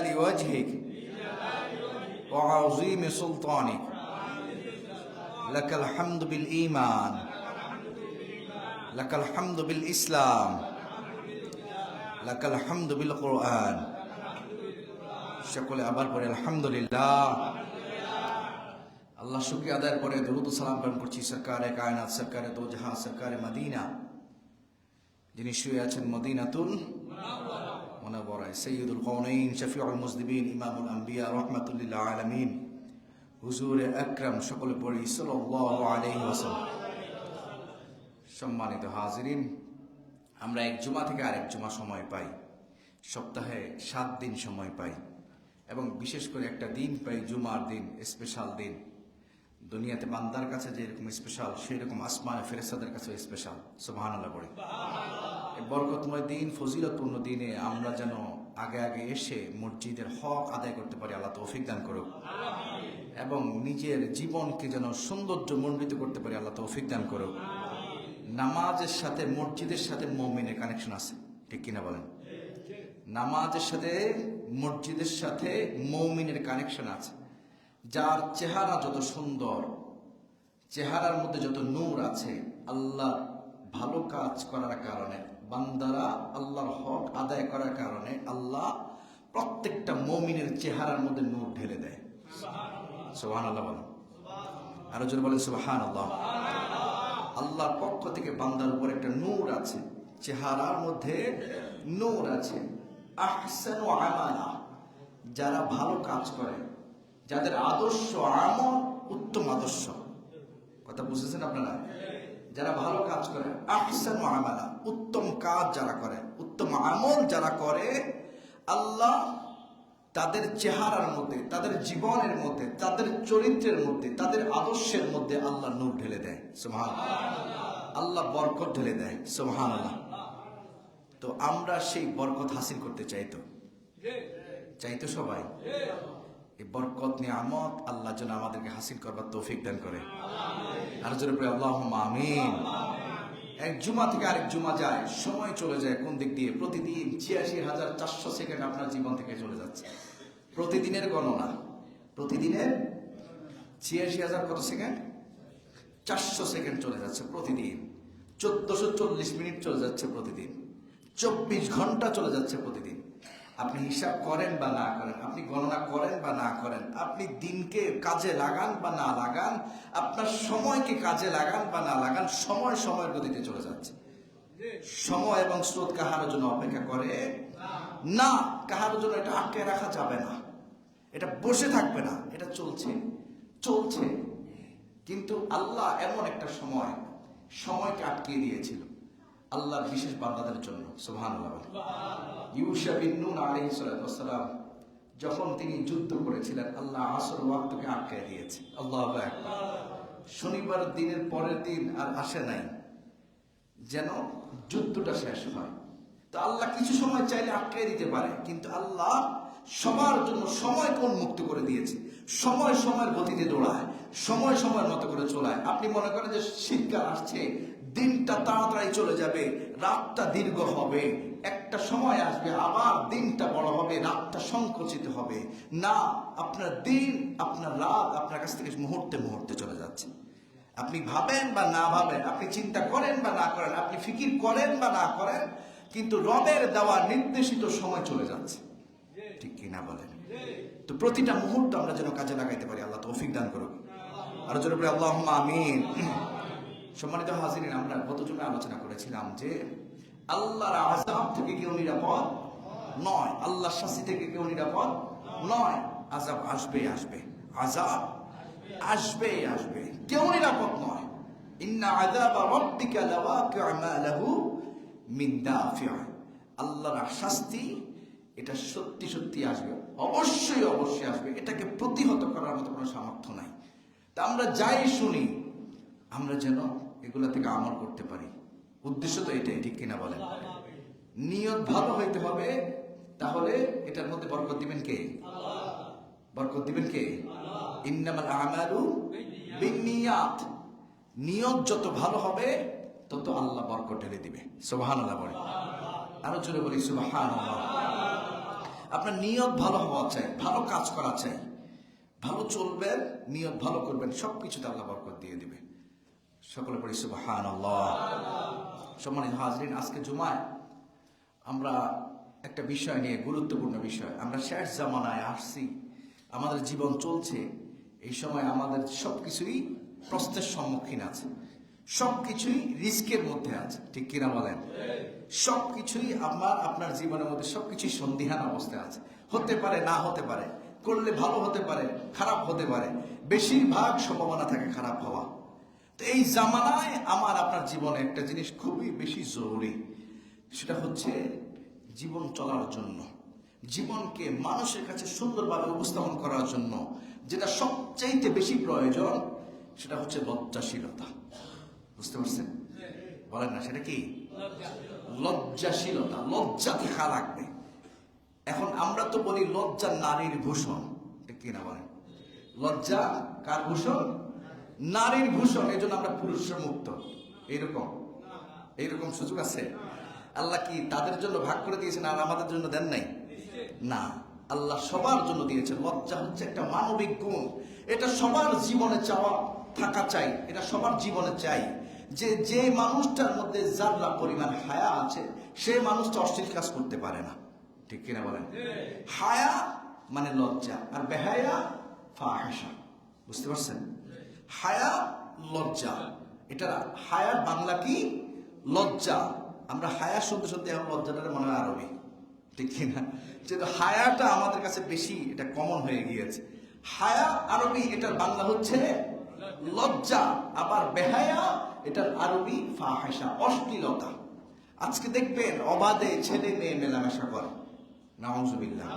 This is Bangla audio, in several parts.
لوجهك وعظيم سلطانك لك الحمد بالإيمان لك الحمد بالإسلام لك الحمد بالقرآن সকলে আবার পড়ে আলহামদুলিল্লাহ। আল্লাহ শুকরিয়া আদায়ের পরে দরুদ ও সালাম প্রেরণ করছি সরকারে কায়নাত, সরকারে দোজাহা, সরকারে মদিনা, যিনি শুয়ে আছেন মদিনাতুল মুনাওয়ারায়, সাইয়্যিদুল কওনাইন, শফিউল মুজনিবিন, ইমামুল আম্বিয়া, রাহমাতুল লিল আলামিন, হুজুরে আকরাম, সকলে পড়ি সাল্লাল্লাহু আলাইহি ওয়াসাল্লাম। সম্মানিত হাজিরিন, আমরা এক জুমা থেকে আরেক জুমা সময় পাই, সপ্তাহে 7 দিন সময় পাই, এবং বিশেষ করে একটা দিন পাই জুমার দিন, স্পেশাল দিন। দুনিয়াতে বান্দার কাছে যেরকম স্পেশাল, সেই রকম আসমানে ফেরেশতাদের কাছে স্পেশাল। সুবহানাল্লাহ পড়ি। এই বরকতময় দিন, ফজিলতপূর্ণ দিনে আমরা যেন আগে আগে এসে মসজিদের হক আদায় করতে পারি, আল্লাহ তৌফিক দান করুক। এবং নিজের জীবনকে যেন সৌন্দর্য মণ্ডিত করতে পারি, আল্লাহ তৌফিক দান করুক। নামাজের সাথে মসজিদের সাথে মুমিনের কানেকশন আছে, ঠিক কিনা বলেন? নামাজের সাথে মসজিদের সাথে মুমিনের কানেকশন আছে। যার চেহারা যত সুন্দর, চেহারার মধ্যে যত নূর আছে, আল্লাহ ভালো কাজ করার কারণে, বান্দারা আল্লাহর হক আদায় করার কারণে আল্লাহ প্রত্যেকটা মুমিনের চেহারার মধ্যে নূর ঢেলে দেয়। সুবহানাল্লাহ বলেন, আরো জোরে বলেন সুবহানাল্লাহ। আল্লাহর পক্ষ থেকে বান্দার উপর একটা নূর আছে, চেহারার মধ্যে নূর আছে। আহসানু আমালা, যারা ভালো কাজ করে, যাদের আদর্শ আমল উত্তম আদর্শ, কথা বুঝেছেন আপনারা? যারা ভালো কাজ করে, আহসানু আমালা, উত্তম কাজ যারা করে, উত্তম আমল যারা করে, আল্লাহ তাদের চেহারার মধ্যে, তাদের জীবনের মধ্যে, তাদের চরিত্রের মধ্যে, তাদের আদর্শের মধ্যে আল্লাহ নূর ঢেলে দেয়। সুবহানাল্লাহ। আল্লাহ বরকত ঢেলে দেয়। সুবহানাল্লাহ। তো আমরা সেই বরকত হাসিল করতে চাইতো সবাই। এই বরকত নিয়ামত আল্লাহ যেন আমাদেরকে হাসিল করবার তৌফিক দান করে। আর জোরে পড়ে আল্লাহুম্মা আমিন। এক জুমা থেকে আরেক জুমা যায়, সময় চলে যায় কোন দিক দিয়ে? প্রতিদিন ৮৬,৪০০ সেকেন্ড আপনার জীবন থেকে চলে যাচ্ছে। প্রতিদিনের গণনা, প্রতিদিনের ৮৬,০০০ কত সেকেন্ড? ৪০০ সেকেন্ড চলে যাচ্ছে প্রতিদিন। ১৪৪০ মিনিট চলে যাচ্ছে প্রতিদিন। ২৪ ঘন্টা চলে যাচ্ছে প্রতিদিন। আপনি হিসাব করেন বা না করেন, আপনি গণনা করেন বা না করেন, আপনি দিনকে কাজে লাগান বা না লাগান, আপনার সময়কে কাজে লাগান বা না লাগান, সময় সময়ের গতিতে চলে যাচ্ছে। সময় এবং স্রোত কাহার জন্য অপেক্ষা করে না, কাহার জন্য এটা আটকে রাখা যাবে না, এটা বসে থাকবে না, এটা চলছে। কিন্তু আল্লাহ এমন একটা সময়কে আটকিয়ে দিয়েছিল আল্লাহর বিশেষ বান্দাদের জন্য। সুবহানাল্লাহ। ইউশা বিন নুন আলাইহিস সালাম যখন তিনি যুদ্ধ করেছিলেন, আল্লাহ আসর ওয়াক্তকে আটকে দিয়েছে। আল্লাহু আকবার। শনিবার দিনের পরের দিন আর আসে নাই, যেন যুদ্ধটা শেষ হয়। তো আল্লাহ কিছু সময় চাইলে আটকে দিতে পারে, কিন্তু আল্লাহ সবার জন্য সময়কে উন্মুক্ত করে দিয়েছে। সময় সময়ের গতিতে দৌড়ায়, সময় সময়ের মতো করে চলায়। আপনি মনে করেন যে শীতকাল আসছে, দিনটা তাড়াতাড়ি চলে যাবে, রাতটা দীর্ঘ হবে, একটা সময় আসবে আবার দিনটা বড় হবে, রাতটা সংকুচিত হবে। না, আপনার দিন, আপনার রাত আপনার কাছ থেকে মুহূর্তে মুহূর্তে চলে যাচ্ছে। আপনি ভাবেন বা না ভাবেন, আপনি চিন্তা করেন বা না করেন, আপনি ফিকির করেন বা না করেন, কিন্তু রবের দেওয়া নির্দেশিত সময় চলে যাচ্ছে, ঠিক কিনা বলেন? তো প্রতিটা মুহূর্ত আমরা যেন কাজে লাগাইতে পারি, আল্লাহ তৌফিক দান করুক। আর জোরে বলে আল্লাহুম্মা আমিন। সম্মানিত হাজিরিন, আমরা গত জুমায় আলোচনা করেছিলাম যে আল্লাহর আযাব থেকে কেউ নিরাপদ নয়, আল্লাহর শাস্তি থেকে কেউ নিরাপদ নয়। আযাব আসবে, আযাব আসবে, কেউ নিরাপদ নয়। ইন্না আযাবা রাব্বিকা লাওয়াকিউ মা লাহু মিন দাফি'। আল্লাহর শাস্তি এটা সত্যি আসবে, অবশ্যই আসবে। এটাকে প্রতিহত করার মতো কোনো সামর্থ্য নাই। তা আমরা যাই শুনি, আমরা যেন এগুলা থেকে আমল করতে পারি। উদ্দেশ্য তো এটাই, ঠিক কিনা বলেন? নিয়ত ভালো হইতে হবে, তাহলে এটার মধ্যে বরকত দিবেন কে? বরকত দিবেন কে? ইন্নামাল আমালু বিন্নিয়াত। নিয়ত যত ভালো হবে তত আল্লাহ বরকত ঢেলে দিবে। সুবহানাল্লাহ বলি, আরো জোরে বলি সুবহানাল্লাহ। আপনার নিয়ত ভালো হওয়া চাই, ভালো কাজ করা চাই, ভালো চলবেন, নিয়ত ভালো করবেন, সবকিছুতে আল্লাহ বরকত দিয়ে দিবে। সকলে পড়ি সুবহানাল্লাহ। সম্মানিত হাজরিন, আজকে জুমায় আমরা একটা বিষয় নিয়ে, গুরুত্বপূর্ণ বিষয়, আমরা শেষ জামানায় আসছি, আমাদের জীবন চলছে, এই সময় আমাদের সবকিছুই প্রশ্নের সম্মুখীন আছে, সবকিছুই রিস্কের মধ্যে আছে, ঠিক কিনা বলেন? সবকিছুই আপনার জীবনের মধ্যে সবকিছুই সন্দিহান অবস্থায় আছে, হতে পারে না হতে পারে, করলে ভালো হতে পারে, খারাপ হতে পারে, বেশিরভাগ সম্ভাবনা থাকে খারাপ হওয়া। তো এই জামানায় আমার আপনার জীবনে একটা জিনিস খুবই বেশি জরুরি, সেটা হচ্ছে জীবন চলার জন্য, জীবনকে মানুষের কাছে সুন্দরভাবে উপস্থাপন করার জন্য যেটা সবচাইতে বেশি প্রয়োজন, সেটা হচ্ছে লজ্জাশীলতা। বুঝতে পারছেন? বলেন না, সেটা কি? লজ্জাশীলতা। লজ্জা থাকা লাগবে। এখন আমরা তো বলি লজ্জা নারীর ভূষণ, ঠিক কিনা বলেন? লজ্জা কার ভূষণ? নারীর ভূষণ। এই জন্য আমরা পুরুষের মুক্ত, এইরকম সুযোগ আছে? আল্লাহ কি তাদের জন্য ভাগ করে দিয়েছেন আর আমাদের জন্য দেন নাই? না, আল্লাহ সবার জন্য দিয়েছেন। লজ্জা হচ্ছে একটা মানবিক গুণ, এটা সবার জীবনে চাওয়া থাকা চাই, এটা সবার জীবনে চাই। যে মানুষটার মধ্যে যারা পরিমাণ হায়া আছে, সে মানুষটা অশ্লীল কাজ করতে পারে না, ঠিক কিনা বলেন? হায়া মানে লজ্জা, আর বেহায়া ফাহিশা। বুঝতে পারছেন? হায়া, লজ্জা, এটা হায়ার বাংলা কি? লজ্জা। আমরা হায়া শুনতে শুনতে এখন লজ্জাটার মনে হয় আরবি, ঠিক কিনা? যেহেতু হায়াটা আমাদের কাছে বেশি, এটা কমন হয়ে গিয়েছে। হায়া আরবি, এটার বাংলা হচ্ছে লজ্জা। আবার বেহায়া, এটার আরবি ফাহিশা, অশ্লীলতা। আজকে দেখবেন অবাধে ছেলে মেয়ে মেলামেশা করে, নাউজুবিল্লাহ।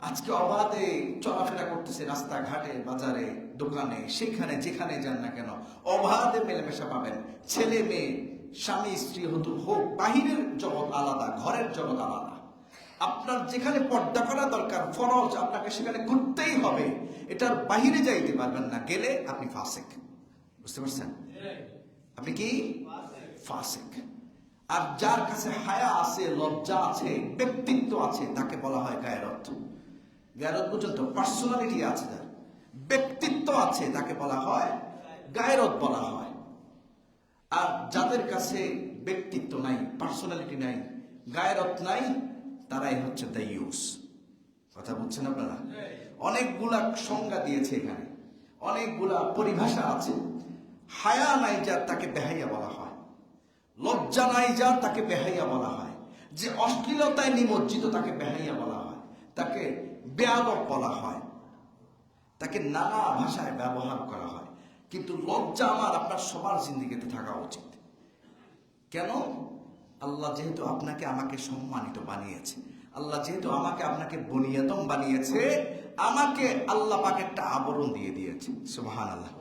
আজকে অবাধে চলাফেরা করতেছে, রাস্তাঘাটে, বাজারে, দোকানে, সেখানে যেখানে যান না কেন অবাধে মেলামেশা পাবেন। ছেলে মেয়ে, স্বামী স্ত্রী হোক, বাহিরের জগৎ আলাদা, ঘরের জগৎ আলাদা। আপনার যেখানে পর্দা করা দরকার, ফরজ, আপনাকে সেখানে করতেই হবে, এটার বাহিরে যাইতে পারবেন না, গেলে আপনি ফাসিক। বুঝতে পারছেন? আপনি কি? ফাসিক। আর যার কাছে হায়া আছে, লজ্জা আছে, ব্যক্তিত্ব আছে, তাকে বলা হয় গায়রত। গায়রত পর্যন্ত পার্সোনালিটি আছে, যার ব্যক্তিত্ব আছে, তাকে বলা হয় গায়রত বলা হয়। আর যাদের কাছে ব্যক্তিত্ব নাই, পার্সোনালিটি নাই, গায়রত নাই, তারাই হচ্ছে দাইয়ুস। কথা বলছেন আপনারা? অনেকগুলা সংজ্ঞা দিয়েছে এখানে, অনেকগুলা পরিভাষা আছে। হায়া নাই যার, তাকে বেহাইয়া বলা হয়। লজ্জা নাই যার, তাকে বেহাইয়া বলা হয়। যে অশ্লীলতায় নিমজ্জিত, তাকে বেহাইয়া বলা হয়। তাকে বেয়াদব বলা হয়, তাকে নানা ভাষায় ব্যবহার করা হয়। কিন্তু লজ্জা আমার আপনার সবার জিন্দেগিতে থাকা উচিত। কেন? আল্লাহ যেহেতু আপনাকে আমাকে সম্মানিত বানিয়েছে, আল্লাহ যেহেতু আমাকে আপনাকে বনিয়াদম বানিয়েছে, আমাকে আল্লাহ পাক একটা আবরণ দিয়ে দিয়েছে। সুবহানাল্লাহ।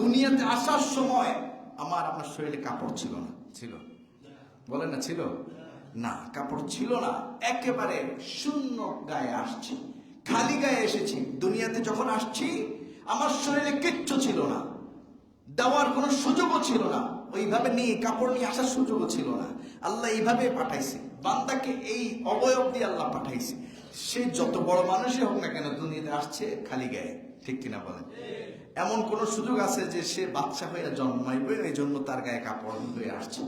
দুনিয়াতে আসার সময় আমার আপনার শরীরে কাপড় ছিল না, ছিল? বলেন না, ছিল? না, কাপড় ছিল না, একেবারে শূন্য গায়ে আসছি, খালি গায়ে এসেছি। দুনিয়াতে যখন আসছি আমার শরীরে কিচ্ছু ছিল না, দেওয়ার কোনো সুযোগও ছিল না, ওইভাবে নিয়ে কাপড় নিয়ে আসার সুযোগও ছিল না। আল্লাহ এইভাবে পাঠাইছে বান্দাকে, এই অবয়ব দিয়ে আল্লাহ পাঠাইছে। সে যত বড় মানুষই হোক না কেন, দুনিয়াতে আসছে খালি গায়ে, ঠিক কিনা বলেন? এমন কোন সুযোগ আছে যে সে বাচ্চা হয়ে জন্মাইবে, এই জন্য তার গায়ে কাপড় হয়ে আসছে?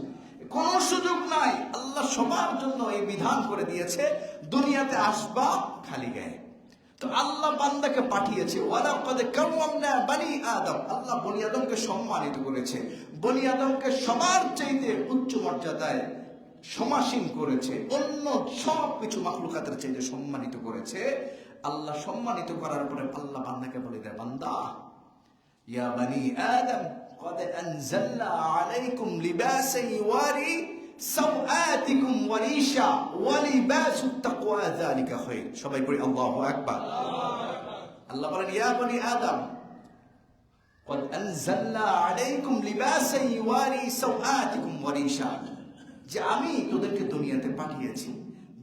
কোন সুযোগ নাই। আল্লাহ সবার জন্য এই বিধান করে দিয়েছে, দুনিয়াতে আসবা খালি গায়ে। তো আল্লাহ বান্দাকে পাঠিয়েছে, ওয়ালাকাদ কাররামনা বনি আদম। আল্লাহ বনি আদমকে সম্মানিত করেছে, বনি আদমকে সবার চাইতে উচ্চ মর্যাদায় সমাসীন করেছে, অন্য সব কিছু মাখলুকাতের চাইতে সম্মানিত করেছে। আল্লাহ সম্মানিত করার পরে আল্লাহ বান্দাকে বলে দেয়, বান্দা, ইয়া বনি আদম قد أنزلنا عليكم لباسا يواري سوآتكم وريشا ولباس التقوى ذلك خير। সবাই পড়ি আল্লাহু আকবার। আল্লাহ বলেন, ইয়া বনি আদম قد أنزلنا عليكم لباسا يواري سوآتكم وريشا। যে আমি তোদেরকে দুনিয়াতে পাঠিয়েছি,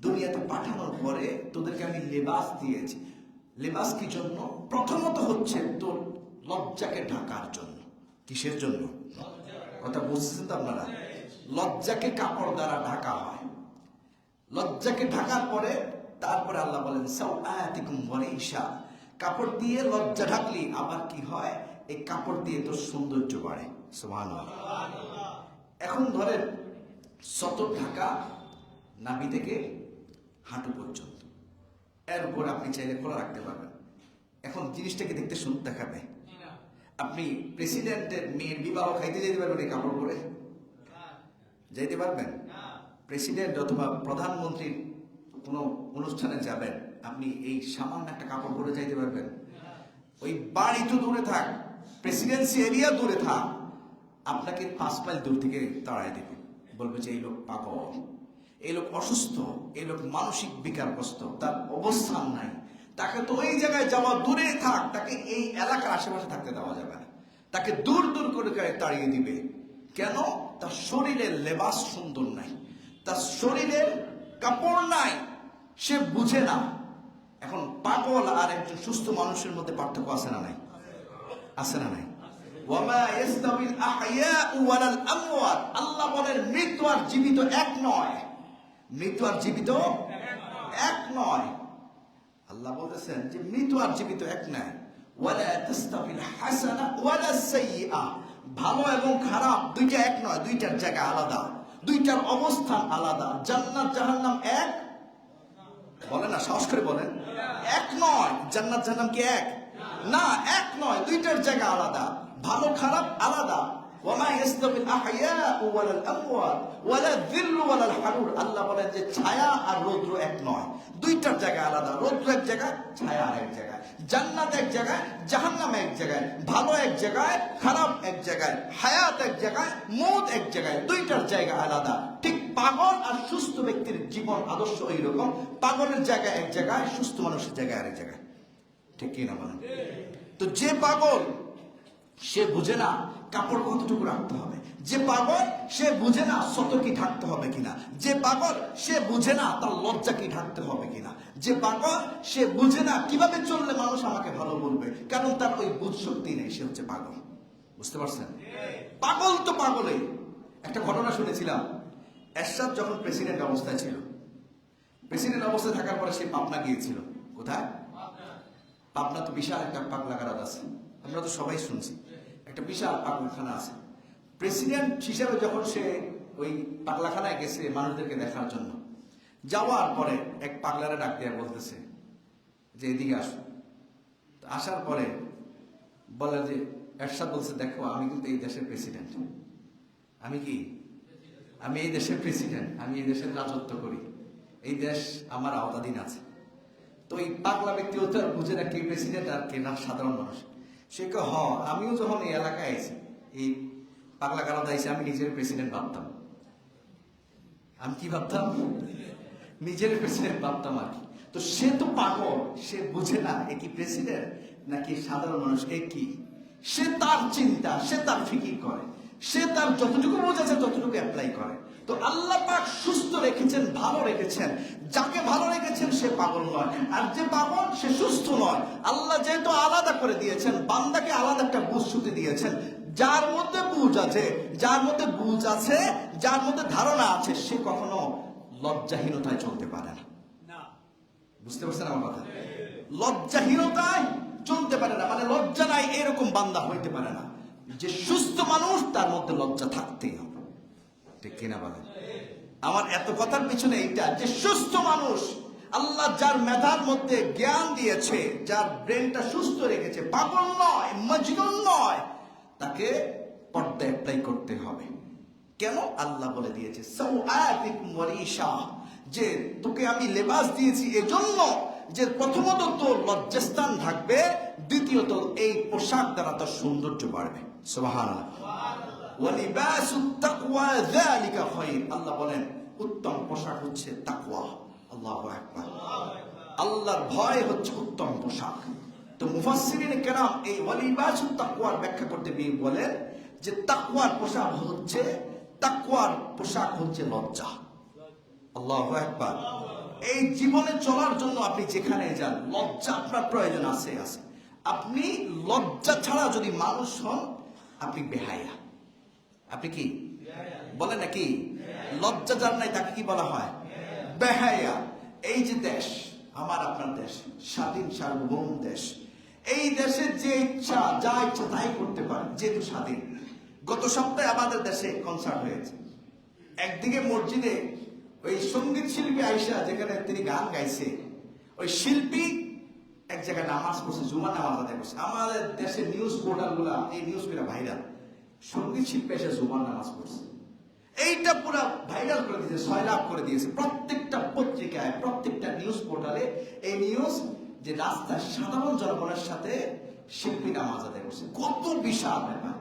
দুনিয়াতে পাঠানোর পরে তোদেরকে আমি লেবাস দিয়েছি। লেবাস কি জন্য? প্রথমত হচ্ছে তোর লজ্জাকে ঢাকার জন্য। কিসের জন্য? কথা বুঝছেন তো আপনারা? লজ্জাকে কাপড় দ্বারা ঢাকা হয়। লজ্জাকে ঢাকার পরে তারপরে আল্লাহ বলেন সাওআতিকুম ওয়ারিশা, কাপড় দিয়ে লজ্জা ঢাকলি আবার কি হয়, এই কাপড় দিয়ে তোর সৌন্দর্য বাড়ে। সুবহানাল্লাহ। এখন ধরেন সতর ঢাকা নাভি থেকে হাঁটু পর্যন্ত, এর উপর আপনি চাইলে খোলা রাখতে পারবেন। এখন জিনিসটাকে দেখতে সুন্দর দেখাবে। আপনি প্রেসিডেন্টের মেয়ের বিবাহ খাইতে যেতে পারবেন এই কাপড় পরে? যাইতে পারবেন? প্রেসিডেন্ট অথবা প্রধানমন্ত্রীর কোনো অনুষ্ঠানে যাবেন, আপনি এই সামান্য একটা কাপড় পরে যাইতে পারবেন? ওই বাড়ি তো দূরে থাক, প্রেসিডেন্সি এরিয়া দূরে থাক, আপনাকে 5 মাইল দূর থেকে তাড়াই দেবে, বলবে যে এই লোক পাগল, এই লোক অসুস্থ, এই লোক মানসিক বিকারগ্রস্ত, তার অবস্থান নাই, তাকে তো ওই জায়গায় যাওয়া, দূরে থাক, তাকে এই এলাকার আশেপাশে থাকতে দেওয়া যাবে না, তাকে দূর দূর করে তাড়িয়ে দিবে। কেন? তার শরীরের লেবাস সুন্দর নাই, তার শরীরের কাপড় নাই, সে বুঝে না। এখন পাগল আর একজন সুস্থ মানুষের মধ্যে পার্থক্য আছে না নাই? আছে না নাই? ওয়ামা ইয়াস্তাবিল আহইয়াউ ওয়ালাল আমওয়াত, আল্লাহ বলেন মৃত্যু আর জীবিত এক নয়, মৃত্যু আর জীবিত এক নয়। আল্লাহ বলেছেন যে মৃত্যু আর জীবিত এক নয়। ওয়ালা তাস্তাবিল হাসানা ওয়ালা সাইয়্যিআ, ভালো এবং খারাপ দুইটা এক নয়, দুইটার জায়গা আলাদা, দুইটার অবস্থান আলাদা। জান্নাত জাহান্নাম এক? বলেন না, সাহস করে বলেন। এক নয়। জান্নাত জাহান্নাম কি এক? না, এক নয়, দুইটার জায়গা আলাদা, ভালো খারাপ আলাদা। ওয়ামা ইয়াস্তাবিল আহইয়াউ ওয়ালাল আমওয়াত ওয়ালা যিল্লু ওয়ালাল হারুর, আল্লাহ বলেন যে ছায়া আর রৌদ্র এক নয়, দুইটার জায়গা আলাদা, রৌদ্র এক জায়গায়, ছায়া আর এক জায়গায়, জান্নাত এক জায়গায়, জাহান্নাম এক জায়গায়, ভালো এক জায়গায়, খারাপ এক জায়গায়, হায়াত এক জায়গায়, মউত এক জায়গায়, দুইটার জায়গা আলাদা। ঠিক পাগল আর সুস্থ ব্যক্তির জীবন আদর্শ এইরকম, পাগলের জায়গা এক জায়গায়, সুস্থ মানুষের জায়গা আরেক জায়গায়। ঠিক কি না বলেন? তো যে পাগল সে বুঝে না কাপড় কতটুকু রাখতে হবে, যে পাগল সে বুঝে না সতর কি ঢাকতে হবে কিনা, যে পাগল সে বুঝে না তার লজ্জা কি ঢাকতে হবে কিনা, যে পাগল সে বুঝে না কিভাবে চললে মানুষ আমাকে ভালো বলবে, কারণ তার ওই বুঝ শক্তি নেই, সে হচ্ছে পাগল। বুঝতে পারছেন? পাগল তো পাগলে। একটা ঘটনা শুনেছিলাম, এরশাদ যখন প্রেসিডেন্ট অবস্থায় ছিল, প্রেসিডেন্ট অবস্থায় থাকার পরে সে পাবনা গিয়েছিল। কোথায়? পাবনা তো বিশাল একটা পাগলাগারদ আছে, আমরা তো সবাই শুনছি, একটা বিশাল পাগলাখানা আছে। প্রেসিডেন্ট হিসেবে যখন সে ওই পাগলাখানায় গেছে মানুষদেরকে দেখার জন্য, যাওয়ার পরে এক পাগলারে ডাক দিয়ে বলতেছে যে এদিকে আসো। আসার পরে বলে যে এরশাদ বলছে, দেখো আমি কিন্তু এই দেশের প্রেসিডেন্ট, আমি কি, আমি এই দেশের প্রেসিডেন্ট, আমি এই দেশের রাজত্ব করি, এই দেশ আমার আওতাধীন আছে। তো এই পাগলা ব্যক্তি হতে আর বুঝে না কে প্রেসিডেন্ট আর কে না সাধারণ মানুষ। সে কে আমিও যখন এই এলাকায় আইছি, এই পাগলা গারদ আইসি, আমি নিজের প্রেসিডেন্ট ভাবতাম। আমি কি ভাবতাম? নিজের প্রেসিডেন্ট ভাবতাম আর কি। তো সে তো পাগল, সে বুঝে না এ কি প্রেসিডেন্ট নাকি সাধারণ মানুষ, এ কি। সে তার চিন্তা, সে তার ফিকির করে, সে তার যতটুকু বোঝাচ্ছে ততটুকু অ্যাপ্লাই করে। তো আল্লাহ পাক সুস্থ রেখেছেন, ভালো রেখেছেন, যাকে ভালো রেখেছেন সে পাগল নয়, আর যে পাগল সে সুস্থ নয়। আল্লাহ যেহেতু আলাদা করে দিয়েছেন, বান্দাকে আলাদা একটা বুঝ শুতে দিয়েছেন। যার মধ্যে বুঝ আছে, যার মধ্যে বুঝ আছে, যার মধ্যে ধারণা আছে, সে কখনো লজ্জাহীনতায় চলতে পারে না। বুঝতে পারছেন আমার কথা? লজ্জাহীনতায় চলতে পারে না, মানে লজ্জা নাই এরকম বান্দা হইতে পারে না। যে সুস্থ মানুষ তার মধ্যে লজ্জা থাকতেই হবে। ঠিক কিনা বলেন? আমার এত কথার পিছনে এইটা, যে সুস্থ মানুষ, আল্লাহ যার মেধার মধ্যে জ্ঞান দিয়েছে, যার ব্রেনটা সুস্থ রেখেছে, পাগল নয়, মজনুন নয়, তাকে পর্দা অ্যাপ্লাই করতে হবে। কেন? আল্লাহ বলে দিয়েছে সাওআতিকুম ওয়ারিশা, যে তোকে আমি লেবাস দিয়েছি এজন্য যে প্রথমত তোর লজ্জাস্থান থাকবে, দ্বিতীয়ত এই পোশাক দ্বারা তোর সৌন্দর্য বাড়বে। সুবহানাল্লাহ। ওয়া লিবাসুত তাকওয়া যালিকা খায়র, আল্লাহ বলেন উত্তম পোশাক হচ্ছে তাকওয়া। আল্লাহু আকবার। আল্লাহর ভয় হচ্ছে উত্তম পোশাক। তো মুফাসসিরিন কেরাম এই ওয়া লিবাসুত তাকওয়ার ব্যাখ্যা করতে গিয়ে বলেন যে তাকওয়ার পোশাক হচ্ছে, তাকওয়ার পোশাক হচ্ছে লজ্জা। আল্লাহু আকবার। এই জীবনে চলার জন্য আপনি যেখানে যান, লজ্জা আপনার প্রয়োজন আছে। আপনি লজ্জা ছাড়া যদি মানুষ হন, আপনি বেহায়া। আপনি কি বলেন নাকি? লজ্জা যার নাই তাকে কি বলা হয়? বেহায়া। এই যে দেশ, আমার আপনার দেশ, স্বাধীন সার্বভৌম দেশ। এই দেশে যে ইচ্ছা যা ইচ্ছা তাই করতে পারে, যেহেতু স্বাধীন। গত সপ্তাহে আমাদের দেশে কনসার্ট হয়েছে। একদিকে মসজিদে ওই সঙ্গীত শিল্পী আইসা, যেখানে তিনি গান গাইছে, ওই শিল্পী এক জায়গায় নামাজ পড়ছে, জুমার নামাজ আদায় করছে। আমাদের দেশের নিউজ পোর্টাল গুলা, এই নিউজ গুলা ভাইরাল, সঙ্গীত শিল্পী এসে জুমার নামাজ পড়ছে। এইটা পুরা ভাইরাল করে দিয়েছে, 6 লাখ করে দিয়েছে। প্রত্যেকটা পত্রিকায়, প্রত্যেকটা নিউজ পোর্টালে এই নিউজ, যে রাস্তার সাধারণ জনগণের সাথে শিল্পী নামাজ আদায় করছে। কত বিশাল ব্যাপার!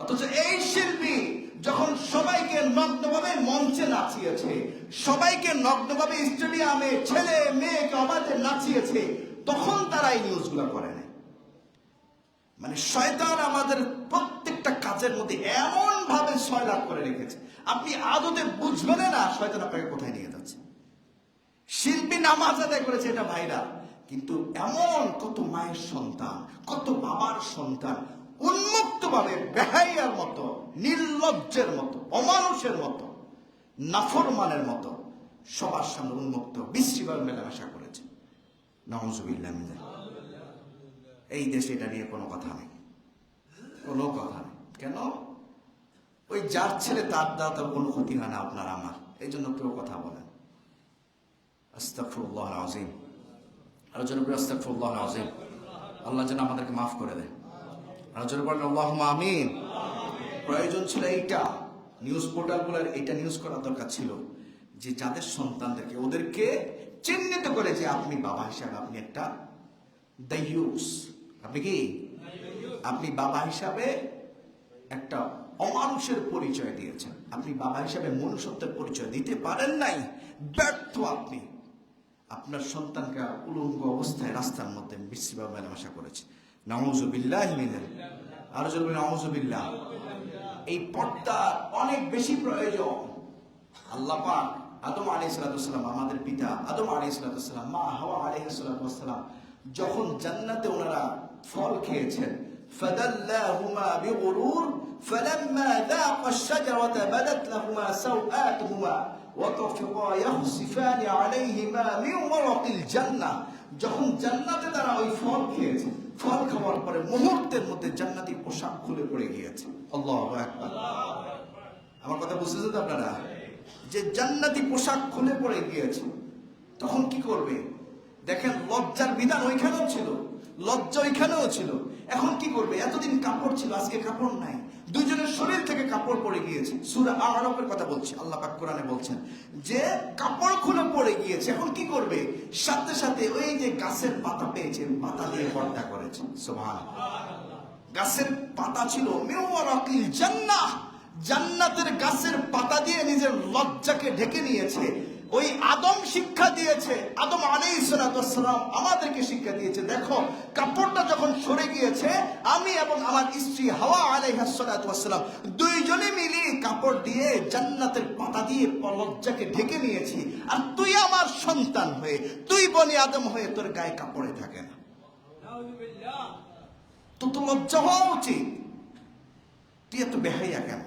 অথচ এই শিল্পী যখন সবাইকে নগ্নভাবে মঞ্চে নাচিয়েছে, সবাইকে নগ্নভাবে স্টেডিয়ামে ছেলে মেয়েকে অবাধে নাচিয়েছে, তখন তারা এই নিউজগুলো করে নাই। মানে শয়তান আমাদের প্রত্যেকটা কাজের মধ্যে এমন ভাবে সয়লাভ করে রেখেছে, আপনি আদতে বুঝবেন না শয়তান আপনাকে কোথায় নিয়ে যাচ্ছে। শিল্পী নামাজ আদায় করেছে, এটা ভাইরাল, কিন্তু এমন কত মায়ের সন্তান, কত বাবার সন্তান উন্মুক্ত ভাবে বেহাইয়ার মতো, নির্লজ্জের মতো, অমানুষের মতো, নাফরমানের মতো সবার সামনে উন্মুক্ত বিশ্রীভাবে মেলামেশা করেছে। নাউযুবিল্লাহ মিনাল। এই দেশে এটা নিয়ে কোনো কথা নেই, কোনো কথা নেই। কেন? ওই যার ছেলে তার দ্বারা তার কোনো ক্ষতি হয় না, আপনার আমার। এই জন্য কেউ কথা বলেন। আস্তাগফিরুল্লাহ আযীম। আর জন্য আস্তাগফিরুল্লাহ আযীম। আল্লাহ যেন আমাদেরকে মাফ করে দেয়। আর জন্য বলেন আল্লাহুম্মা আমিন। প্রয়োজন ছিল এইটা, নিউজ পোর্টালগুলোর এইটা নিউজ করা দরকার ছিল, যে যাদের সন্তানদেরকে, ওদেরকে চিহ্নিত করে যে আপনি বাবা হিসাবে আপনি একটা দাইয়ুস। আপনি কি? আপনি বাবা হিসাবে একটা অমানুষের পরিচয় দিয়েছেন। আপনি বাবা হিসাবে মনুষ্যত্বের পরিচয় দিতে পারেন নাই, ব্যর্থ আপনি। আপনার সন্তানকে উলঙ্গ অবস্থায় রাস্তার মধ্যে বিশ্রীভাবে মেলামেশা করেছে। নাউযুবিল্লাহ মিনাল। আরো জোরে নাউযুবিল্লাহ। এই পর্দা অনেক বেশি প্রয়োজন। আল্লাহ পাক আদম আলাইহিস সালাম, আমাদের পিতা আদম আলাইহিস সালাম, মা হাওয়া আলাইহিস সালাম, যখন জান্নাতে ওনারা ফল খেয়েছেন, ফাদাল্লাহুমা বিগুরুর ফালাম্মা যাqa আশ-শাজারাতা বাদাত লাহুমা সাওআতুহুমা ওয়া তাফিকা ইয়াখসিফানি আলাইহিমা মিন ওয়ারাকিল জান্নাহ। যখন জান্নাতে তারা ওই ফল খেয়েছে, ফল খাওয়ার পরে মুহূর্তের মধ্যে জান্নাতি পোশাক খুলে পড়ে গিয়েছে। আল্লাহু আকবার। আমার কথা বুঝতেছেন তো আপনারা? যে জান্নাতি পোশাক খুলে পড়ে গিয়েছে, তখন কি করবে? দেখেন, লজ্জার বিধান ওইখানেও ছিল, লজ্জা ওইখানেও ছিল। এখন কি করবে? এতদিন কাপড় ছিল, আজকে কাপড় নাই। দুইজনের শরীর থেকে কাপড় পড়ে গিয়েছে। সূরা আ'রাফের কথা বলছি, আল্লাহ পাক কোরআনে বলছেন যে কাপড় খুলে পড়ে গিয়েছে। এখন কি করবে? সাথে সাথে ওই যে গাছের পাতা পেয়েছে, পাতা দিয়ে পর্দা করেছে। সুবহানাল্লাহ। গাছের পাতা ছিল মিন ওয়ারাকিল জান্নাহ, জান্নাতের গাছের পাতা দিয়ে নিজের লজ্জাকে ঢেকে নিয়েছে। ওই আদম শিক্ষা দিয়েছে, আদম আলাইহিস সালাম আমাদেরকে শিক্ষা দিয়েছে, দেখো কাপড়টা যখন সরে গিয়েছে, আমি এবং আমার স্ত্রী হাওয়া আলাইহিস সালাম দুইজনে মিলে কাপড় দিয়ে জান্নাতের পাতা দিয়ে লজ্জাকে ঢেকে নিয়েছি। আর তুই আমার সন্তান হয়ে, তুই বনি আদম হয়ে তোর গায়ে কাপড়ে থাকে না, তো লজ্জা হওয়া উচিত। তুই এত বেহাইয়া কেন?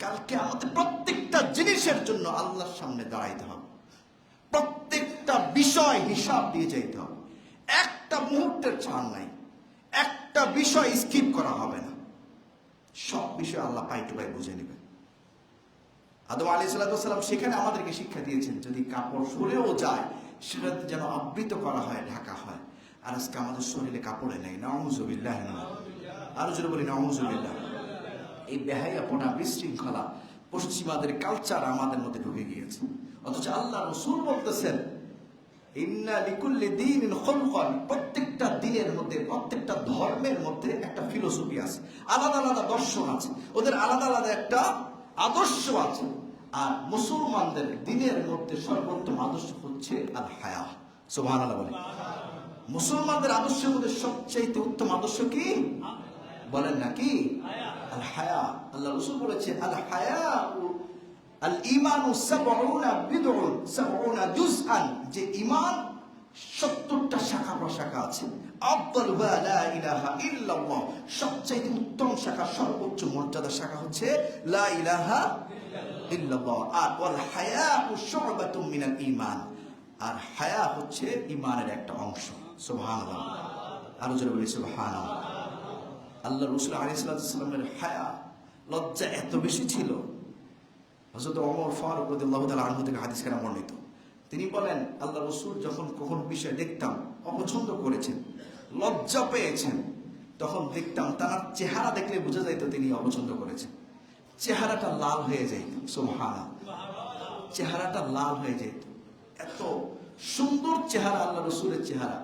কালকে আমাদের প্রত্যেকটা জিনিসের জন্য আল্লাহর সামনে দাঁড়াইতে হবে, প্রত্যেকটা বিষয় হিসাব দিয়ে যাইতে হবে। একটা মুহূর্তের ছাড় নাই, একটা বিষয় স্কিপ করা হবে না, সব বিষয় আল্লাহ পাই টু পাই বুঝে নেবেন। আদম আলাইহিস সালাম সেখানে আমাদেরকে শিক্ষা দিয়েছেন, যদি কাপড় সরেও যায় সেটা যেন আবৃত করা হয়, ঢাকা হয়। আর আজকে আমাদের শরীরে কাপড়ে নেই। নাউযুবিল্লাহ। আরো জোরে বলি নাউযুবিল্লাহ। এই বেহায়াপনা, বিশৃঙ্খলা, পশ্চিমাদের কালচার আমাদের মধ্যে ঢুকে গিয়েছে। অথচ আল্লাহ রাসূল বলতেছেন, ইন্না লিকুল্লি দীনিন খুলকান, প্রত্যেকটা দিনের মধ্যে, প্রত্যেকটা ধর্মের মধ্যে একটা ফিলোসফি আছে, আলাদা আলাদা দর্শন আছে, ওদের আলাদা আলাদা একটা আদর্শ আছে। আর মুসলমানদের দিনের মধ্যে সর্বোত্তম আদর্শ হচ্ছে আল হায়া। সুবহানাল্লাহ বলেন। মুসলমানদের আদর্শের মধ্যে সবচাইতে উত্তম আদর্শ কি বলেন নাকি? আল হায়া। আল্লাহ রাসূল বলেছেন, আল হায়া আল ঈমানু ৭০ বিদউন ৭০ জুজআন, যে ঈমান ৭০টা শাখা প্রশাখা আছে। আফদালু লা ইলাহা ইল্লাল্লাহ, সবচেয়ে উত্তম শাখা, সর্বোচ্চ মর্যাদার শাখা হচ্ছে লা ইলাহা ইল্লাল্লাহ। আর ওয়াল হায়াউ শু'বাতুম মিনাল ঈমান, আর হায়া হচ্ছে ইমানের একটা অংশ। সুবহানাল্লাহ, আরো জোরে বলি সুবহানাল্লাহ। আল্লাহ রাসূল আলাইহিস সালামের হায়া, লজ্জা এত বেশি ছিল। হযরত ওমর ফারুক রাদিয়াল্লাহু তাআলা আনহু থেকে হাদিস কানা বর্ণিত, তিনি বলেন আল্লাহ রাসূল যখন কোন বিষয় দেখতাম অপছন্দ করেছেন, লজ্জা পেয়েছেন, তখন দেখতাম তার চেহারা দেখলে বোঝা যাইত তিনি অপছন্দ করেছেন। চেহারাটা লাল হয়ে যাইত। সুবহানাল্লাহ, চেহারাটা লাল হয়ে যেত। এত সুন্দর চেহারা আল্লাহ রাসূলের চেহারা।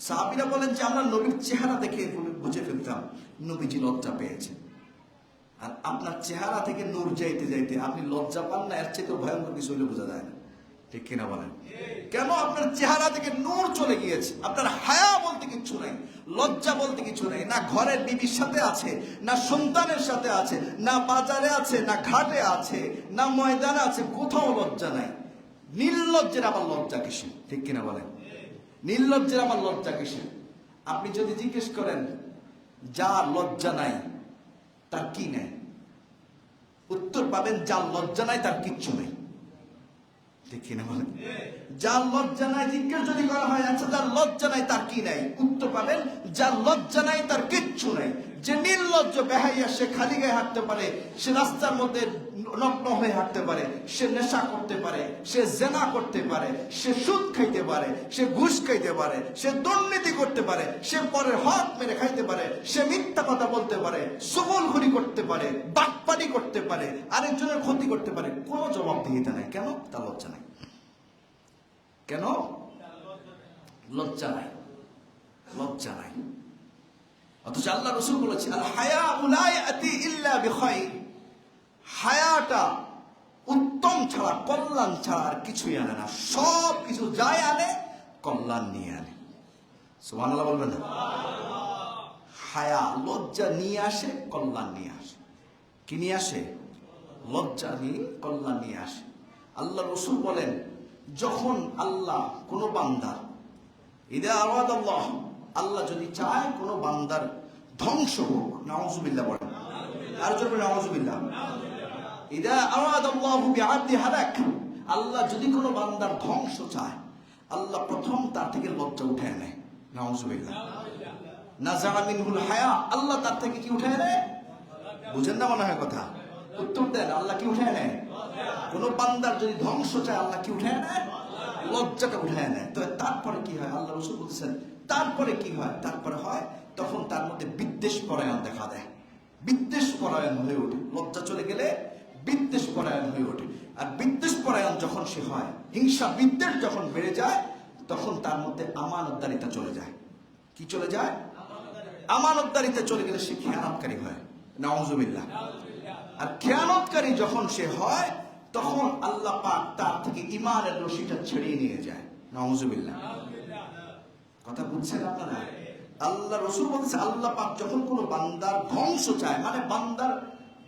সাহাবীরা বলেন যে আমরা নবীর চেহারা দেখে বুঝে ফেলতাম নবীজি লজ্জা পেয়েছেন। আর আপনার চেহারা থেকে নূর যাইতে যাইতে আপনি লজ্জা পান না, এর চেয়ে ভয়ঙ্কর কিছু হলে বোঝা যায় না। ঠিক কিনা বলেন? কেন? আপনার চেহারা থেকে নূর চলে গিয়েছে। আপনার হায়া বলতে কিছু নাই, লজ্জা বলতে কিছু নেই। না ঘরের বিবির সাথে আছে, না সন্তানের সাথে আছে, না বাজারে আছে, না ঘাটে আছে, না ময়দানে আছে, কোথাও লজ্জা নাই। নির্লজ্জের আবার লজ্জা কিসে? ঠিক কিনা বলেন? নির্লজ্জের আবার লজ্জা কিসে? আপনি যদি জিজ্ঞেস করেন যার লজ্জা নাই তার কি নাই, উত্তর পাবেন যার লজ্জা নাই তার কিচ্ছু নেই। ঠিক কিনা বলেন? যার লজ্জা নাই জিজ্ঞেস যদি করা হয় আচ্ছা যার লজ্জা নাই তার কি নাই, উত্তর পাবেন যার লজ্জা নাই তার কিচ্ছু নাই। যে নির্লজ্জ বেহাইয়া, সে খালি গায়ে হাঁটতে পারে, সে রাস্তার মধ্যে নগ্ন হয়ে হাঁটতে পারে, সে নেশা করতে পারে, সে জেনা করতে পারে, সে সুদ খাইতে পারে, সে ঘুষ খাইতে পারে, সে দুর্নীতি করতে পারে, সে পরের হক মেরে খাইতে পারে, সে মিথ্যা কথা বলতে পারে, সুবলখুরি করতে পারে, বাটপারি করতে পারে, আরেকজনের ক্ষতি করতে পারে, কোনো জবাবদিহিতা নাই। কেন? তার লজ্জা নাই। কেন? লজ্জা নাই, লজ্জা নাই। অথচ আল্লাহ রাসূল বলেছেন আল হায়া লা ইয়াতি ইল্লা বিখাইর, হায়াটা উত্তম ছাড়া, কল্যাণ ছাড়া আর কিছুই আনে না। সব কিছু যাই আনে কল্যাণ নিয়ে আনে। সুবহানাল্লাহ বলবেন না? হায়া, লজ্জা নিয়ে আসে, কল্যাণ নিয়ে আসে। কি নিয়ে আসে? লজ্জা নিয়ে কল্যাণ নিয়ে আসে। আল্লাহ রাসূল বলেন যখন আল্লাহ কোন বান্দার ইদা আরাদাল্লাহ, আল্লাহ যদি চায় কোন বান্দার ধ্বংস হোক, নাউযুবিল্লাহ বলেন, আর জোরে নাউযুবিল্লাহ। ইদা আরাদাল্লাহু বিআবদি হালাক, আল্লাহ যদি কোন বান্দার ধ্বংস চায়, আল্লাহ প্রথম তার থেকে লজ্জা উঠায় নেয়। নাউযুবিল্লাহ। নাযা মিনহুল হায়া, আল্লাহ তার থেকে কি উঠায় নেয়? বুঝেন না মনে হয় কথা? উত্তর দেন। আল্লাহ কি উঠায় নেয়? কোন বান্দার যদি ধ্বংস চায় আল্লাহ কি উঠায় নেয়? লজ্জাটা উঠায় নেয়। তো তারপরে কি হয়? আল্লাহ রাসূল বলছেন তারপরে কি হয়? তারপরে হয় তখন তার মধ্যে বিদ্বেষ পরায়ণ দেখা দেয়, বিদ্বেষ পরায়ণ হয়ে ওঠে। লজ্জা চলে গেলে বিদ্বেষ পরায়ণ হয়ে ওঠে। আর বিদ্বেষ পরায়ণ যখন সে হয়, হিংসা বিদ্বেষ যখন বেড়ে যায়, তখন তার মধ্যে আমানতদারিতা চলে যায়। কি চলে যায়? আমানতদারিতা চলে গেলে সে খেয়ানতকারী হয়। নাউযুবিল্লাহ। আর খেয়ানতকারী যখন সে হয়, তখন আল্লাহ পাক তার থেকে ঈমানের রশিটা ছিনিয়ে নিয়ে যায়। নাউযুবিল্লাহ। কথা বুঝছেন আপনারা? আল্লাহ রাসূল বলেছে আল্লাহ পাক যখন কোনো বান্দার ধ্বংস চায়, মানে বান্দার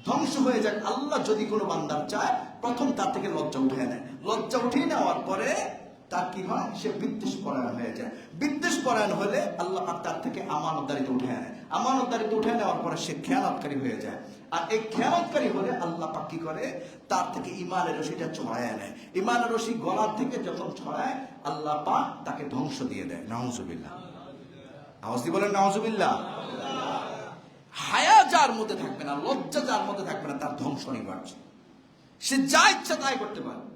ধ্বংস হয়ে যায়, আল্লাহ যদি কোনো বান্দার চায় প্রথম তার থেকে লজ্জা উঠিয়ে নেয়। লজ্জা উঠিয়ে নেওয়ার পরে তার কি হয়? সে বিদ্বেষ পরায়ণ হয়ে যায়। বিদ্বেষ পরায়ণ হলে আল্লাহ পাক তার থেকে আমানতদারিতা উঠিয়ে নেয়। আমানতদারিতা উঠিয়ে নেওয়ার পরে সে খেয়ানতকারী হয়ে যায়। আর এই খেয়ানতকারী হলে আল্লাহ পাক কি করে? তার থেকে ঈমানের রশিটা ছড়ায় নেয়। ঈমানের রশি গলার থেকে যখন ছড়ায়, আল্লাহ পাক তাকে ধ্বংস দিয়ে দেয়। নাউযুবিল্লাহ। আওয়াজ দিয়ে বলেন নাউযুবিল্লাহ। হায়া যার মধ্যে থাকবে না, লজ্জা যার মধ্যে থাকবে না, তার ধ্বংস অনিবার্য। সে যা ইচ্ছা তাই করতে পারবে।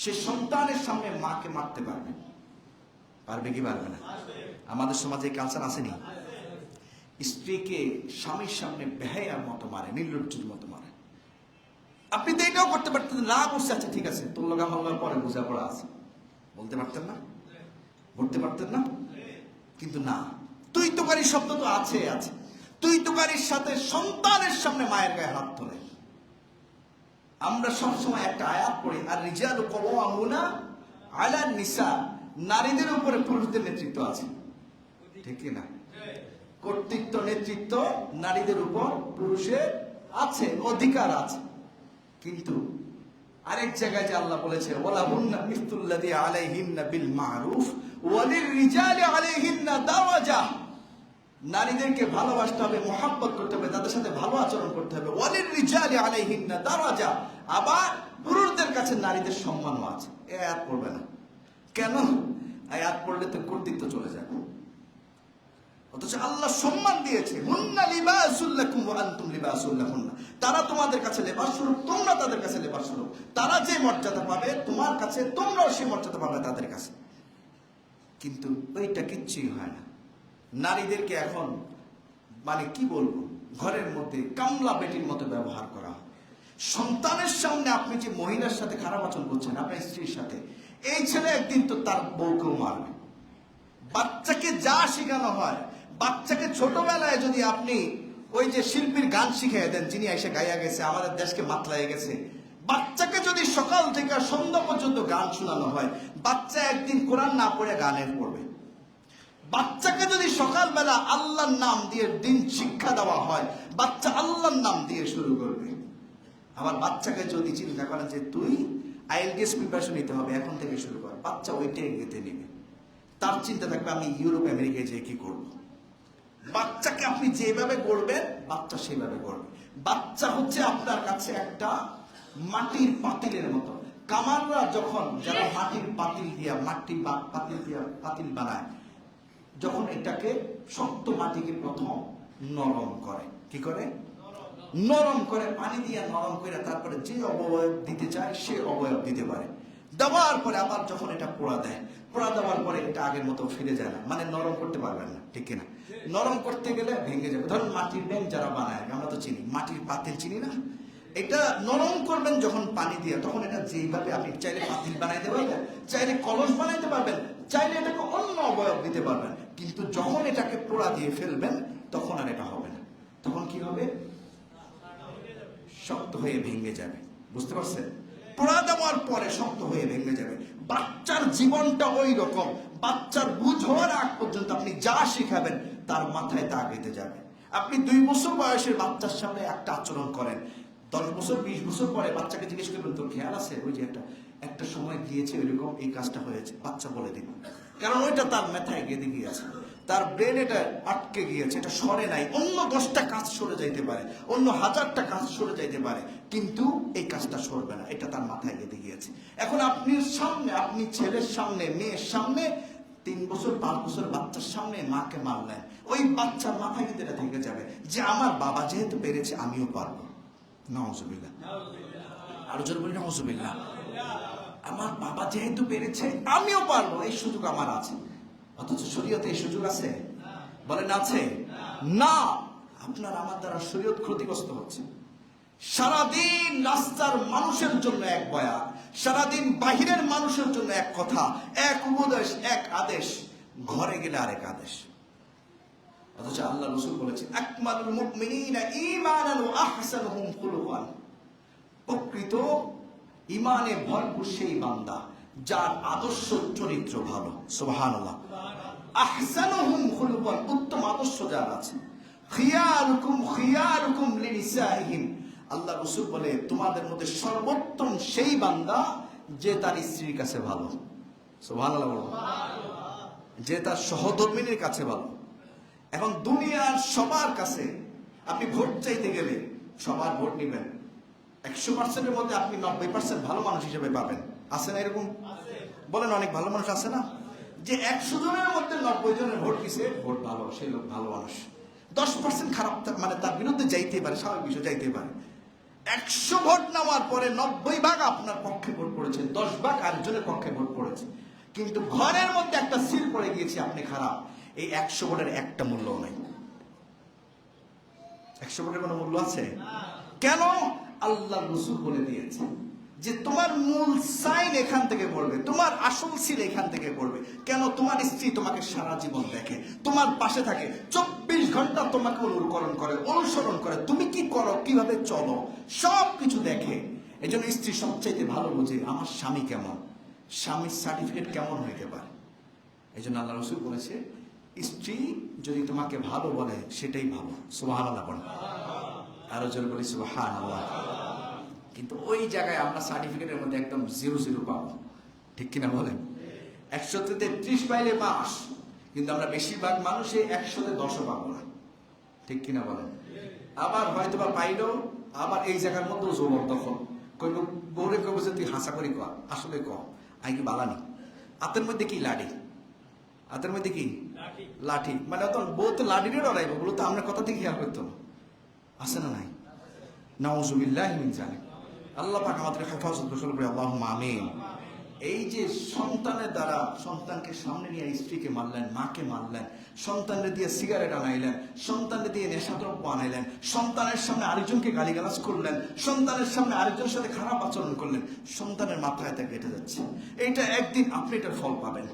সে সন্তানের সামনে মাকে মারতে পারবে, পারবে কি পারবে না? আমাদের সমাজে কালচার আসেনি? স্ত্রীকে স্বামীর সামনে বেহায়ার মতো মারে, নির্লজ্জের মতো মারে। আপনি তো এটাও করতে পারতেন, না বুঝতে আছে ঠিক আছে, তোর লগা হল্লার পরে বোঝাপড়া আছে, বলতে পারতেন না? বলতে পারতেন না? কিন্তু না, তুই তোকারি শব্দ তো আছে আছে। তুই তোকারির সাথে সন্তানের সামনে মায়ের গায়ে হাত তোলে। আমরা সবসময় একটা আয়াত পড়ি, আর রিজালু কাওয়ামুনা আলান নিসা, নারীদের উপরে পুরুষদের নেতৃত্ব আছে। ঠিক না? কর্তৃত্ব, নেতৃত্ব নারীদের উপর পুরুষের আছে, অধিকার আছে। কিন্তু আরেক জায়গায় যে আল্লাহ বলেছে ওয়ালাহুন্না মিসলুল্লাযী আলাইহিন্না বিল মারুফ ওয়ালির রিজালি আলাইহিন্না দারাজা, নারীদেরকে ভালোবাসতে হবে, মহব্বত করতে হবে, তাদের সাথে ভালো আচরণ করতে হবে। ওয়ালির রিজালি আলাইহিন্না দারাজা, আবার পুরুষদের কাছে নারীদের সম্মানও আছে। এ আর পড়বে না। কেন? আয়াত পড়লে তো কর্তৃত্ব চলে যাবে। অথচ আল্লাহ সম্মান দিয়েছে, হুন্না লিবাসুল লাকুম ওয়া আনতুম লিবাসুল লাহুন্না। তারা তোমাদের কাছে লেবাস স্বরূপ, তোমরা তাদের কাছে লেবাস স্বরূপ। তারা যে মর্যাদা পাবে তোমার কাছে, তোমরাও সেই মর্যাদা পাবে তাদের কাছে। কিন্তু ওইটা কিচ্ছুই হয় না। নারীদেরকে এখন মানে কি বলবো, ঘরের মধ্যে কামলা বেটির মতো ব্যবহার করা হয়। সন্তানের সামনে আপনি যে মহিলার সাথে খারাপ আচরণ করছেন, আপনার স্ত্রীর সাথে, এই ছেলে একদিন তো তার বউকেও মারবে। বাচ্চাকে যা শেখানো হয়, বাচ্চাকে ছোটবেলায় যদি আপনি ওই যে শিল্পীর গান শিখিয়ে দেন, যিনি এসে গাইয়া গেছে, আমাদের দেশকে মাতলাইয়া গেছে, বাচ্চাকে যদি সকাল থেকে সন্ধ্যা পর্যন্ত গান শোনানো হয়, বাচ্চা একদিন কোরআন না পড়ে গানের পড়বে। বাচ্চাকে যদি সকালবেলা আল্লাহর নাম দিয়ে দিন শিক্ষা দেওয়া হয়, বাচ্চা আল্লাহর নাম দিয়ে শুরু করবে। আবার বাচ্চাকে যদি চিন্তা করেন যে তুই আইএলটিএস প্রিপারেশন নিতে হবে, এখন থেকে শুরু কর, বাচ্চা ওইটাই গেতে নেবে। তার চিন্তা থাকবে আমি ইউরোপ আমেরিকায় যেয়ে কি করব। বাচ্চাকে আপনি যেভাবে গড়বেন, বাচ্চা সেভাবে গড়বে। বাচ্চা হচ্ছে আপনার কাছে একটা মাটির পাতিলের মতো। কামাররা যখন, যারা মাটির পাতিল দিয়া পাতিল বানায়, যখন এটাকে শক্ত মাটিকে প্রথম নরম করে, কি করে? নরম করে, পানি দিয়ে নরম করে, তারপরে যে অবয়ব দিতে চায় সে অবয়ব দিতে পারে। দেওয়ার পরে আবার যখন এটা পোড়া দেয়, পোড়া দেওয়ার পরে এটা আগের মতো ফিরে যায় না, মানে নরম করতে পারবেন না, ঠিক কিনা? নরম করতে গেলে ভেঙে যাবে। ধরুন মাটির ব্যাংক যারা বানায়, আমরা তো চিনি, মাটির পাতিল চিনি না? এটা নরম করবেন যখন পানি দিয়ে, তখন এটা যেভাবে আপনি চাইলে পাতিল বানাইতে পারবেন, চাইলে কলস বানাইতে পারবেন, চাইলে এটাকে অন্য অবয়ব দিতে পারবেন। কিন্তু যখন এটাকে পোড়া দিয়ে ফেলবেন, তখন আর এটা হবে না। তখন কি হবে? শক্ত হয়ে ভেঙে যাবে। বুঝতে পারছেন? পোড়া দেওয়ার পরে শক্ত হয়ে ভেঙে যাবে। বাচ্চার জীবনটা ওই রকম। বাচ্চার বুঝ হওয়ার আগ পর্যন্ত আপনি যা শিখাবেন তার মাথায় তা গেঁথে যাবে। আপনি 2 বছর বয়সের বাচ্চার সামনে একটা আচরণ করেন, 10 বছর 20 বছর পরে বাচ্চাকে জিজ্ঞেস করবেন তোর খেয়াল আছে ওই যে একটা সময় গিয়েছে ওইরকম এই কাজটা হয়েছে, বাচ্চা বলে দিবে। কারণ ওইটা তার মাথায় গেঁথে গিয়েছে, তার ব্রেন এটা আটকে গিয়েছে, এটা সরে নাই। অন্য 10টা কাজ সরে যাইতে পারে, অন্য 1000টা কাজ সরে যাইতে পারে, কিন্তু এই কাজটা সরবে না, এটা তার মাথায় গেঁথে গিয়েছে। এখন আপনি সামনে, আপনি ছেলের সামনে, মেয়ের সামনে, 3 বছর 5 বছর বাচ্চার সামনে মাকে মারলেন, ওই বাচ্চার মাথায় কিন্তু এটা থেকে যাবে যে আমার বাবা যেহেতু পেরেছে আমিও পারবো। নাউজুবিল্লাহ, আরো জোরে বলি নাউজুবিল্লাহ। আমার বাবা যেহেতু পেরেছে আমিও পারবো, এই সুযোগ আমার আছে। অথচ শরীয়তে এই সুযোগ আছে? বলেন আছে? না। আপনার আমার দ্বারা শরীয়ত ক্ষতিগ্রস্ত হচ্ছে। সারাদিন রাস্তার মানুষের জন্য এক বয়ান, সারাদিন বাহিরের মানুষের জন্য এক কথা, এক উপদেশ, এক আদেশ, ঘরে গেলে আরেক আদেশ। অথচ আল্লাহ রাসূল বলেছেন আকমালুল মুমিনিনা ঈমানান ওয়া আহসানুহুম খুলুকান। প্রকৃত ঈমানে ভরপুর সেই বান্দা যার আদর্শ চরিত্র ভালো। সুবহানাল্লাহ। আহসানুহুম খুলুকান, উত্তম আদর্শ যার আছে। খিয়ারুকুম লিনিসাইহিম, আল্লাহ রাসূল বলে তোমাদের মধ্যে সর্বোত্তম সেই বান্দা যে তার স্ত্রীর কাছে ভালো। সুবহানাল্লাহ। যে তার সহধর্মিনীর কাছে ভালো। এখন দুনিয়ার সবার কাছে আপনি ভোট চাইতে গেলে সবার ভোট নেবেন, 100%-এর মধ্যে আপনি 90% ভালো মানুষ হিসেবে পাবেন। আছে না এরকম? বলেন অনেক ভালো মানুষ আছে না? যে 100 জনের মধ্যে 90 জনের ভোট দিছে, ভোট ভালো, সেই লোক ভালো মানুষ। 10% খারাপ, মানে তার বিরুদ্ধে যাইতে পারে, স্বাভাবিক বিষয় যাইতে পারে। 100 ভোট নেওয়ার পরে 90 ভাগ আপনার পক্ষে ভোট পড়েছে, 10 ভাগ আরেকজনের পক্ষে ভোট পড়েছে, কিন্তু ঘরের মধ্যে একটা সিল পড়ে গিয়েছে আপনি খারাপ। এই 100 ভোটের একটা মূল্য নাই। 100 ভোটের কোনো মূল্য আছে? কেন? আল্লাহ রাসূল বলে দিয়েছে যে তোমার মূল সাইন এখান থেকে পড়বে, তোমার আসল সিল এখান থেকে পড়বে। কেন? তোমার স্ত্রী তোমাকে সারা জীবন দেখে, তোমার পাশে থাকে, 24 ঘন্টা তোমাকে অনুসরণ করে, তুমি কি করো, কিভাবে চলো, সব কিছু দেখে। এই জন্য স্ত্রী সবচাইতে ভালো বোঝে আমার স্বামী কেমন, স্বামীর সার্টিফিকেট কেমন হইতে পারে। এই জন্য আল্লাহ রাসূল বলেছে স্ত্রী যদি তোমাকে ভালো বলে সেটাই ভালো। সুবহানাল্লাহ বলেন, আরো জোরে বলি সুবহানাল্লাহ। কিন্তু ওই জায়গায় আমরা সার্টিফিকেটের মধ্যে একদম 0 পাবো, ঠিক কিনা বলেন? 100-তে 33 পাইলে পাস, কিন্তু আমরা বেশিরভাগ মানুষে 100-তে 10ও পাবো না, ঠিক কিনা বলেন? আবার হয়তো বা পাইলো, আবার এই জায়গার মধ্যেও জবরদখল, কইব বউরে কইব যে তুই হাসা করি কর, আসলে ক আই কি বালানি, হাতের মধ্যে কি লাঠি, হাতের মধ্যে কি লাঠি, মানে তো বউ তো লাঠিরে ডরাইবো, বলো তো আমরা কথা থেকে খেয়াল করতো আছে না নাই? নাউজুবিল্লাহি মিন যালিক। আল্লাহ পাক আমাদের হেফাজত করবে, আল্লাহুম্মা আমিন। এই যে সন্তানের দ্বারা, সন্তানকে সামনে নিয়ে স্ত্রীকে মারলেন, মাকে মারলেন, সন্তানকে দিয়ে সিগারেট আনাইলেন, সন্তানকে দিয়ে নেশাদ্রব্য আনাইলেন, সন্তানের সামনে আরেকজনকে গালিগালাজ করলেন, সন্তানের সামনে আরেকজনের সাথে খারাপ আচরণ করলেন, সন্তানের মাথায় তা কেটে যাচ্ছে। এইটা একদিন আপনি এটার ফল পাবেন,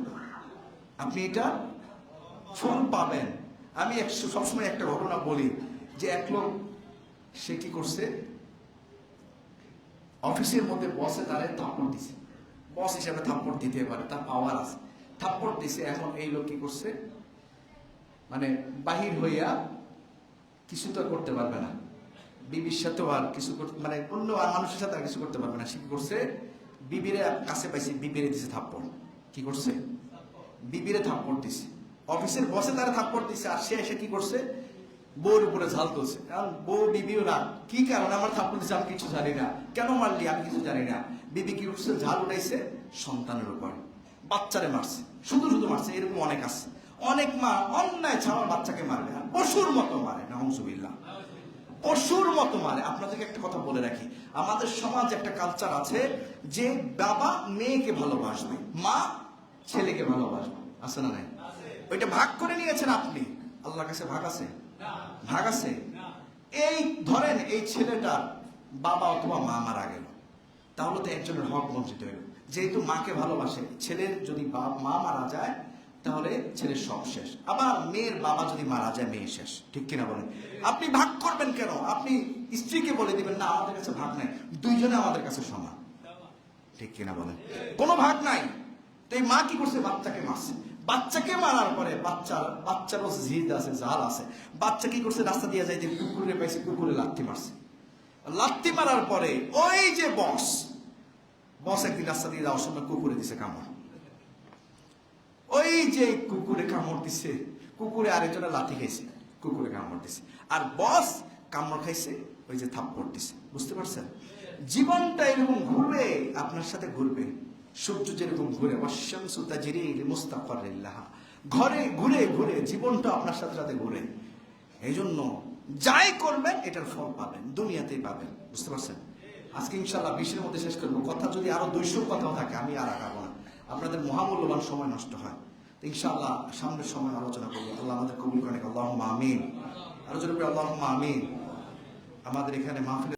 আপনি এটা ফল পাবেন। আমি সবসময় একটা ঘটনা বলি যে এক লোক, সে কি করছে, অফিসের মধ্যে বসে তারে থাপ্পড় দিছে, বস হিসাবে থাপ্পড় দিতে পারে, তার পাওয়ার আছে, থাপ্পড় দিছে। এখন এই লোক কি করছে, মানে বাহির হইয়া কিছু তো করতে পারবে না, বিবির সাথেও আর কিছু মানে অন্য আর মানুষের সাথে আর কিছু করতে পারবে না। সে কি করছে, বিবিরে কাছে পাইছে, বিবিরে দিছে থাপ্পড়। কি করছে, বিবিরে থাপ্পড় দিছে। অফিসের বসে তারা থাপ্পড় দিছে, আর সে এসে কি করছে, বউর উপরে ঝাল তুলছে। কারণ বউ বিবিও না, কি কারণ আমার থাপ্পড় দিছে আমি কিছু জানি না, কেন মারলি আমি কিছু জানি না। বিবি কি করছে, ঝাল উঠাইছে সন্তানের উপর, বাচ্চারে মারছে, শুধু শুধু মারছে। এরকম অনেক আছে, অনেক মা অন্যায় ছাড়া বাচ্চাকে মারবে, আর পশুর মতো মারে, নাউজুবিল্লাহ, পশুর মতো মারে। আপনাদেরকে একটা কথা বলে রাখি, আমাদের সমাজ একটা কালচার আছে যে বাবা মেয়েকে ভালোবাসবে, মা ছেলেকে ভালোবাসবে, আছে না নাই? ওইটা ভাগ করে নিয়েছেন আপনি, আল্লাহর কাছে ভাগ আছে, ভাগ আছে। এই ধরেন এই ছেলেটার বাবা অথবা মা মারা গেল, তাহলে তো একজনের হক বঞ্চিত হইল। যেহেতু মাকে ভালোবাসে, ছেলের যদি মা মারা যায় তাহলে ছেলের সব শেষ। আবার মেয়ের বাবা যদি মারা যায়, মেয়ে শেষ, ঠিক কিনা বলেন? আপনি ভাগ করবেন কেন? আপনি স্ত্রীকে বলে দিবেন না আমাদের কাছে ভাগ নাই, দুইজনে আমাদের কাছে সমান, ঠিক কিনা বলেন? কোনো ভাগ নাই। তো এই মা কি করছে, বাচ্চাকে মারছে। বাচ্চাকে মারার পরে বাচ্চারও জিদ আছে, জাল আছে। বাচ্চা কি করছে, রাস্তা দিয়ে যাইতে কুকুরে পাইছে, কুকুরে লাথি মারছে। লাথি মারার পরে ওই যে বস একদিন রাস্তা দিয়ে যাওয়ার সময় কুকুরে দিছে কামড়। ওই যে কুকুরে কামড় দিছে, কুকুরে আরেকজনের লাথি খাইছে, কুকুরে কামড় দিছে, আর বস কামড় খাইছে, ওই যে থাপ্পড় দিছে। বুঝতে পারছেন? জীবনটা এরকম ঘুরবে, আপনার সাথে ঘুরবে। সূর্য যেরকম ঘুরে, ওয়াশ-শামসু তাজরি লিমুস্তাকাররিন লাহা, ঘরে ঘুরে ঘুরে জীবনটা আপনার সাথে সাথে ঘুরে। এই জন্য যাই করবেন এটার ফল পাবেন, দুনিয়াতেই পাবেন। বুঝতে পারছেন? আজকে ইনশাআল্লাহ 20-এর মধ্যে শেষ করবো। কথা যদি আরো 200 কথাও থাকে আমি আর আগাবো না, আপনাদের মহামূল্যবান সময় নষ্ট হয়। ইনশাআল্লাহ সামনের সময় আলোচনা করবো। আল্লাহ আমাদের কবুল করেন, আল্লাহুম্মা আমিন। আলোচনা করি, আল্লাহুম্মা আমিন। আমাদের এখানে মাহফিল